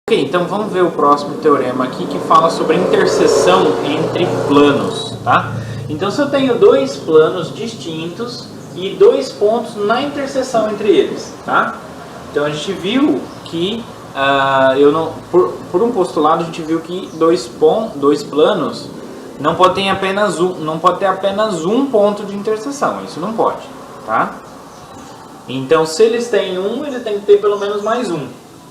Ok, então vamos ver o próximo teorema aqui que fala sobre a interseção entre planos, tá? Então se eu tenho dois planos distintos e dois pontos na interseção entre eles, tá? Então a gente viu que, por um postulado a gente viu que dois planos não pode ter apenas um ponto de interseção, isso não pode, tá? Então se eles têm um, ele tem que ter pelo menos mais um.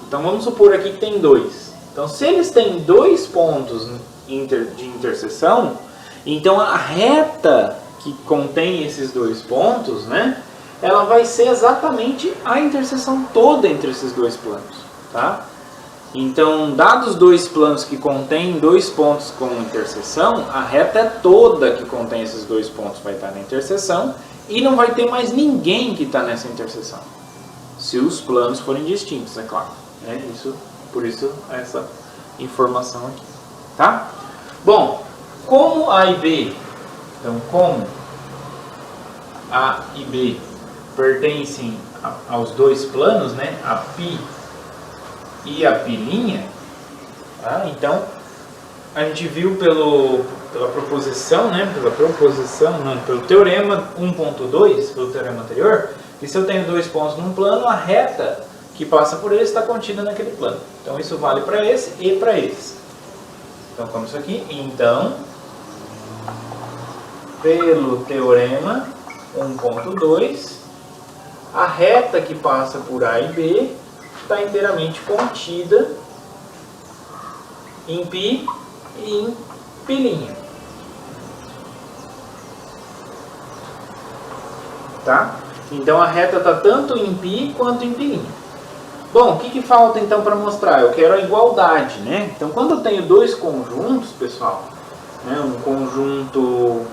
Então vamos supor aqui que tem dois. Então se eles têm dois pontos de interseção, então a reta que contém esses dois pontos, né, ela vai ser exatamente a interseção toda entre esses dois planos, tá? Então, dados dois planos que contêm dois pontos com interseção, a reta é toda que contém esses dois pontos vai estar na interseção e não vai ter mais ninguém que está nessa interseção, se os planos forem distintos, é claro. Por isso essa informação aqui, tá? Bom, como A e B, então como A e B pertencem aos dois planos, né? A π e a π', tá? Então a gente viu pela proposição, né? Pelo teorema 1.2, pelo teorema anterior, que se eu tenho dois pontos num plano, a reta que passa por ele está contida naquele plano. Então isso vale para esse e para esse. Então como isso aqui? Então, pelo teorema 1.2, a reta que passa por A e B está inteiramente contida em π e em π'. Tá? Então a reta está tanto em π quanto em π'. Bom, o que falta então para mostrar? Eu quero a igualdade, né? Então quando eu tenho dois conjuntos, pessoal, né, um conjunto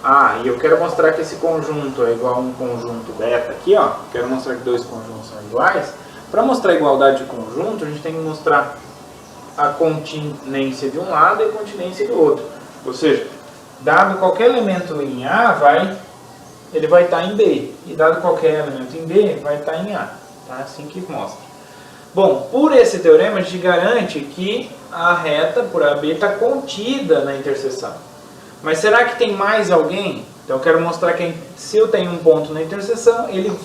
A, e eu quero mostrar que esse conjunto é igual a um conjunto beta aqui, ó, quero mostrar que dois conjuntos são iguais. Para mostrar a igualdade de conjunto, a gente tem que mostrar a continência de um lado e a continência do outro. Ou seja, dado qualquer elemento em A, ele vai estar em B, e dado qualquer elemento em B, vai estar em A. Tá? Assim que mostra. Bom, por esse teorema, a gente garante que a reta por AB está contida na interseção. Mas será que tem mais alguém? Então eu quero mostrar que se eu tenho um ponto na interseção, ele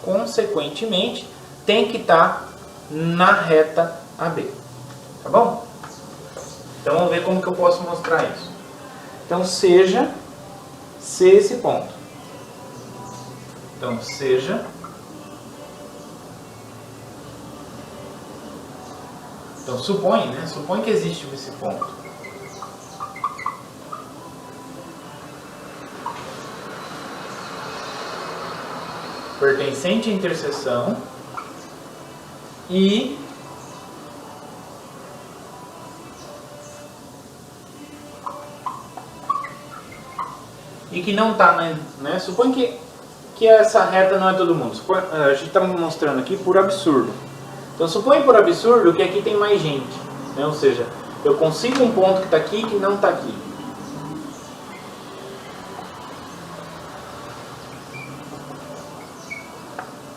consequentemente tem que estar na reta AB. Tá bom? Então vamos ver como que eu posso mostrar isso. Então seja C esse ponto. Então, supõe, né? Supõe que existe esse ponto. Pertencente à interseção e que não está, né? Supõe que essa reta não é todo mundo. A gente está mostrando aqui por absurdo. Então supõe por absurdo que aqui tem mais gente, né? Ou seja, eu consigo um ponto que está aqui que não está aqui.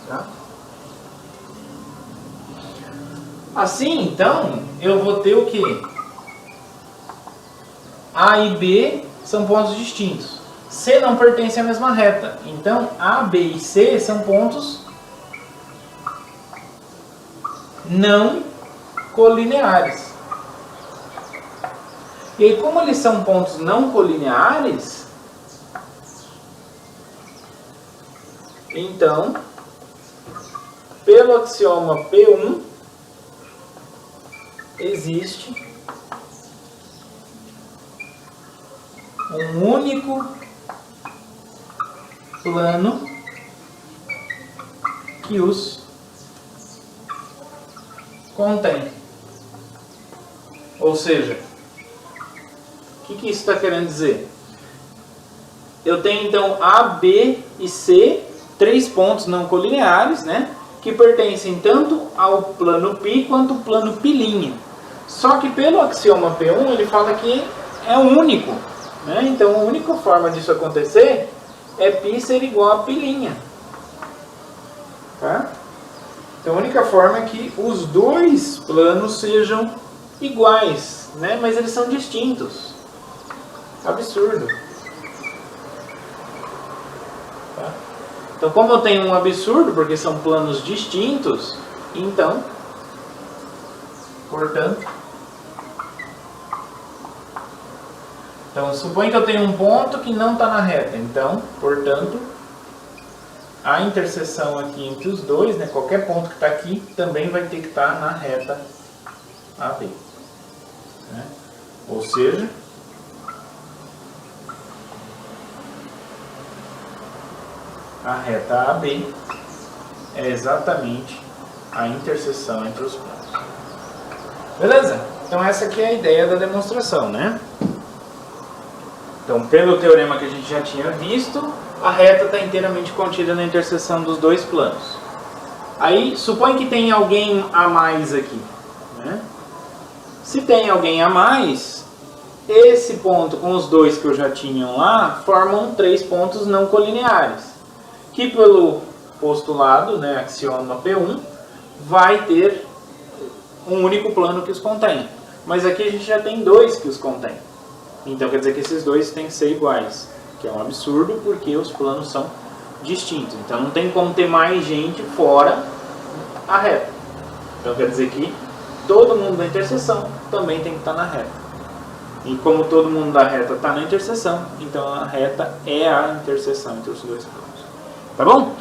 Tá? Assim, então, eu vou ter o quê? A e B são pontos distintos. C não pertence à mesma reta. Então, A, B e C são pontos não colineares. E aí, como eles são pontos não colineares, então, pelo axioma P1, existe um único plano que os contém. Ou seja, o que isso está querendo dizer? Eu tenho então A, B e C, três pontos não colineares, né, que pertencem tanto ao plano π quanto ao plano π'. Só que pelo axioma P1 ele fala que é único, né? Então a única forma disso acontecer é π ser igual a π'. Tá? Então a única forma é que os dois planos sejam iguais, né? Mas eles são distintos. Absurdo. Tá? Então como eu tenho um absurdo, porque são planos distintos, então, portanto, suponha que eu tenho um ponto que não está na reta. Então, portanto, a interseção aqui entre os dois, né, qualquer ponto que está aqui, também vai ter que estar na reta AB. Né? Ou seja, a reta AB é exatamente a interseção entre os pontos. Beleza? Então essa aqui é a ideia da demonstração, né? Então, pelo teorema que a gente já tinha visto, a reta está inteiramente contida na interseção dos dois planos. Aí, supõe que tem alguém a mais aqui. Né? Se tem alguém a mais, esse ponto com os dois que eu já tinha lá, formam 3 pontos não colineares. Que pelo postulado, né, axioma P1, vai ter um único plano que os contém. Mas aqui a gente já tem 2 que os contém. Então quer dizer que esses dois têm que ser iguais, que é um absurdo porque os planos são distintos. Então não tem como ter mais gente fora a reta. Então quer dizer que todo mundo da interseção também tem que estar na reta. E como todo mundo da reta está na interseção, então a reta é a interseção entre os dois planos. Tá bom?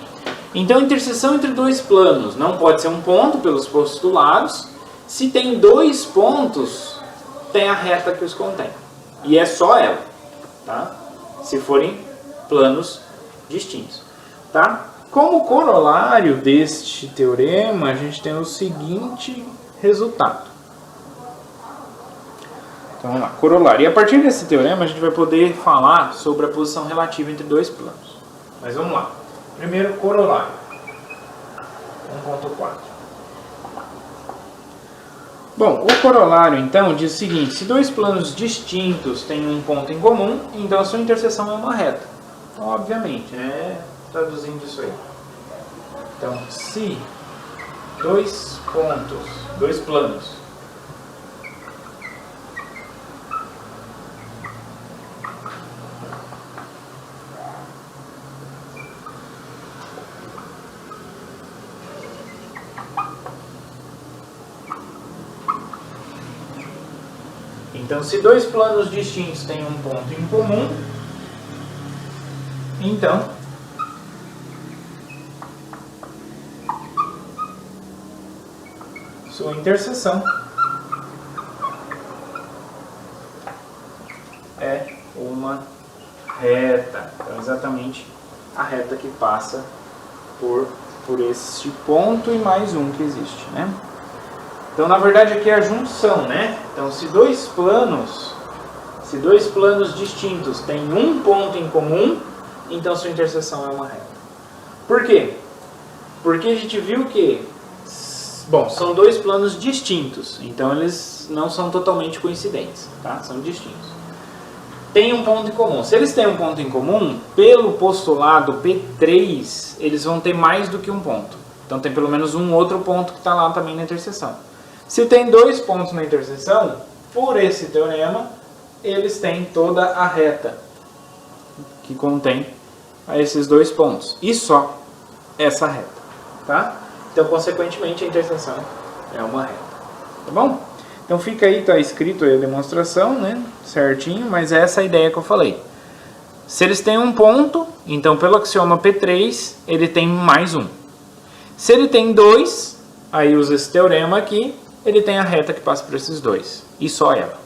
Então a interseção entre dois planos não pode ser um ponto pelos postulados. Se tem 2 pontos, tem a reta que os contém. E é só ela, tá? Se forem planos distintos, tá? Como corolário deste teorema, a gente tem o seguinte resultado. Então vamos lá, corolário. E a partir desse teorema a gente vai poder falar sobre a posição relativa entre dois planos. Mas vamos lá. Primeiro, corolário. 1.4. Bom, o corolário, então, diz o seguinte: se dois planos distintos têm um ponto em comum, então a sua interseção é uma reta. Então, obviamente, né? Traduzindo isso aí. Então, se dois planos, então, se dois planos distintos têm um ponto em comum, então sua interseção é uma reta. Então, exatamente a reta que passa por este ponto e mais um que existe, né? Então, na verdade, aqui é a junção, né? Então, se dois planos distintos têm um ponto em comum, então sua interseção é uma reta. Por quê? Porque a gente viu que, bom, são dois planos distintos, então eles não são totalmente coincidentes, tá? São distintos. Tem um ponto em comum. Se eles têm um ponto em comum, pelo postulado P3, eles vão ter mais do que um ponto. Então, tem pelo menos um outro ponto que está lá também na interseção. Se tem 2 pontos na interseção, por esse teorema, eles têm toda a reta que contém a esses 2 pontos. E só essa reta, tá? Então, consequentemente, a interseção é uma reta. Tá bom? Então, fica aí, tá escrito aí a demonstração, né? Certinho, mas essa é a ideia que eu falei. Se eles têm um ponto, então, pelo axioma P3, ele tem mais um. Se ele tem 2, aí usa esse teorema aqui, ele tem a reta que passa por esses 2. E só ela.